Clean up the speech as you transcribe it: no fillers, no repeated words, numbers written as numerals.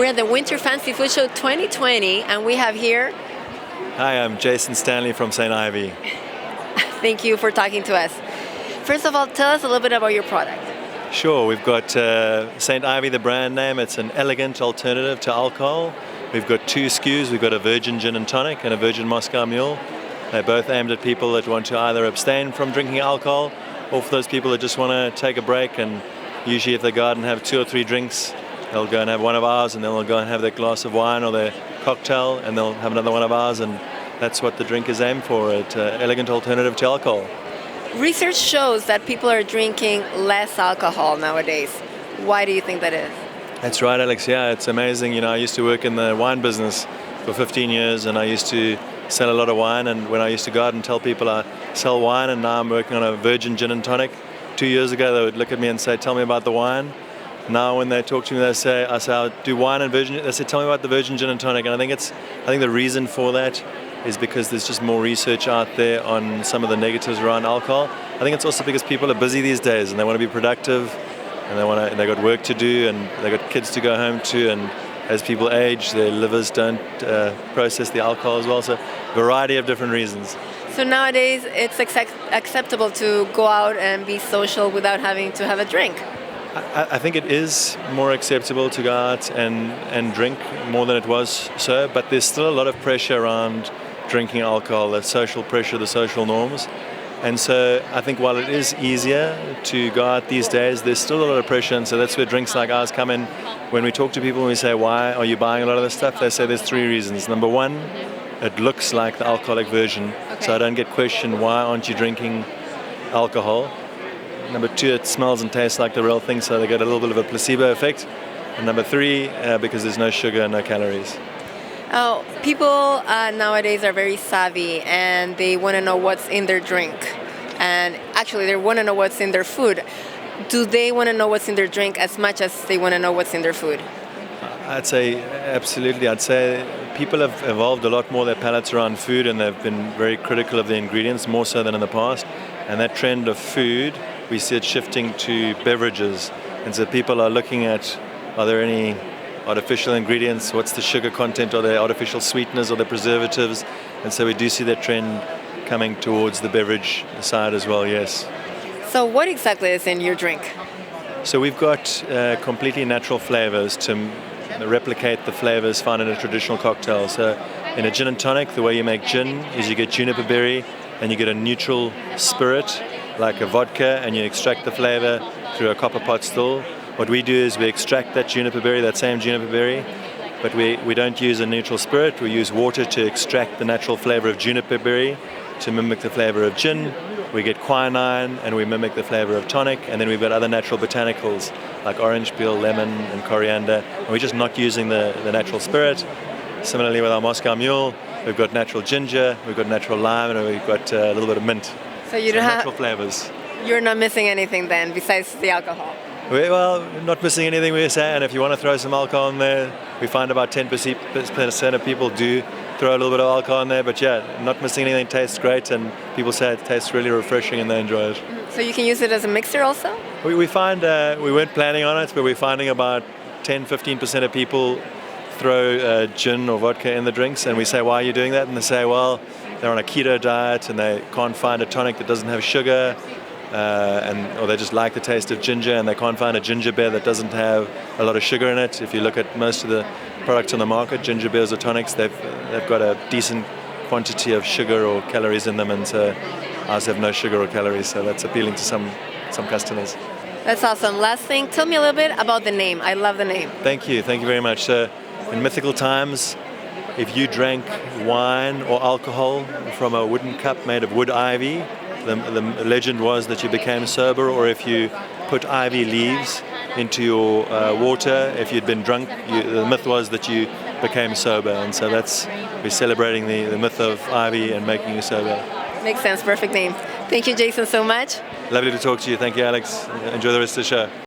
We're at the Winter Fancy Food Show 2020, and we have here... Hi, I'm Jason Stanley from St. Ivy. Thank you for talking to us. First of all, tell us a little bit about your product. Sure, we've got St. Ivy, the brand name. It's an elegant alternative to alcohol. We've got two SKUs. We've got a virgin gin and tonic and a virgin Moscone Mule. They're both aimed at people that want to either abstain from drinking alcohol or for those people that just want to take a break. And usually if they go out and have 2 or 3 drinks, they'll go and have one of ours, and then they'll go and have their glass of wine or their cocktail, and they'll have another one of ours, and that's what the drink is aimed for, an elegant alternative to alcohol. Research shows that people are drinking less alcohol nowadays. Why do you think that is? That's right, Alex. Yeah, it's amazing. You know, I used to work in the wine business for 15 years, and I used to sell a lot of wine, and when I used to go out and tell people I sell wine, and now I'm working on a virgin gin and tonic. 2 years ago, they would look at me and say, tell me about the wine. Now when they talk to me, I say, I'll do wine and virgin. They say, tell me about the virgin gin and tonic. And I think the reason for that is because there's just more research out there on some of the negatives around alcohol. I think it's also because people are busy these days and they want to be productive, and they got work to do, and they got kids to go home to, and as people age, their livers don't process the alcohol as well. So variety of different reasons. So nowadays it's acceptable to go out and be social without having to have a drink. I think it is more acceptable to go out and drink more than it was so, but there's still a lot of pressure around drinking alcohol, the social pressure, the social norms. And so I think while it is easier to go out these days, there's still a lot of pressure, and so that's where drinks like ours come in. When we talk to people and we say, why are you buying a lot of this stuff? They say there's 3 reasons. Number 1, it looks like the alcoholic version, so I don't get questioned, why aren't you drinking alcohol? Number 2, it smells and tastes like the real thing, so they get a little bit of a placebo effect. And number 3, because there's no sugar and no calories. Oh, people nowadays are very savvy, and they want to know what's in their drink. And actually, they want to know what's in their food. Do they want to know what's in their drink as much as they want to know what's in their food? I'd say absolutely. I'd say people have evolved a lot more their palates around food, and they've been very critical of the ingredients, more so than in the past. And that trend of food, we see it shifting to beverages. And so people are looking at, are there any artificial ingredients? What's the sugar content? Are there artificial sweeteners? Are there preservatives? And so we do see that trend coming towards the beverage side as well, yes. So what exactly is in your drink? So we've got completely natural flavors to replicate the flavors found in a traditional cocktail. So in a gin and tonic, the way you make gin is you get juniper berry and you get a neutral spirit like a vodka, and you extract the flavor through a copper pot still. What we do is we extract that juniper berry, that same juniper berry, but we don't use a neutral spirit. We use water to extract the natural flavor of juniper berry to mimic the flavor of gin. We get quinine and we mimic the flavor of tonic, and then we've got other natural botanicals like orange peel, lemon and coriander, and we're just not using the natural spirit. Similarly with our Moscone Mule, we've got natural ginger, we've got natural lime, and we've got a little bit of mint. So you don't have natural flavors. You're not missing anything then besides the alcohol? Well, not missing anything, we say, and if you want to throw some alcohol in there, we find about 10% of people do throw a little bit of alcohol in there, but yeah, not missing anything. It tastes great, and people say it tastes really refreshing and they enjoy it. So you can use it as a mixer also? We find, we weren't planning on it, but we're finding about 10-15% of people throw gin or vodka in the drinks, and we say, why are you doing that? And they say, well, they're on a keto diet and they can't find a tonic that doesn't have sugar, or they just like the taste of ginger and they can't find a ginger beer that doesn't have a lot of sugar in it. If you look at most of the products on the market, ginger beers or tonics, they've got a decent quantity of sugar or calories in them, and so ours have no sugar or calories, so that's appealing to some customers. That's awesome. Last thing, tell me a little bit about the name. I love the name. Thank you very much. So in mythical times, if you drank wine or alcohol from a wooden cup made of wood ivy, the legend was that you became sober, or if you put ivy leaves into your water, if you'd been drunk, the myth was that you became sober. And so we're celebrating the myth of ivy and making you sober. Makes sense, perfect name. Thank you, Jason, so much. Lovely to talk to you. Thank you, Alex. Enjoy the rest of the show.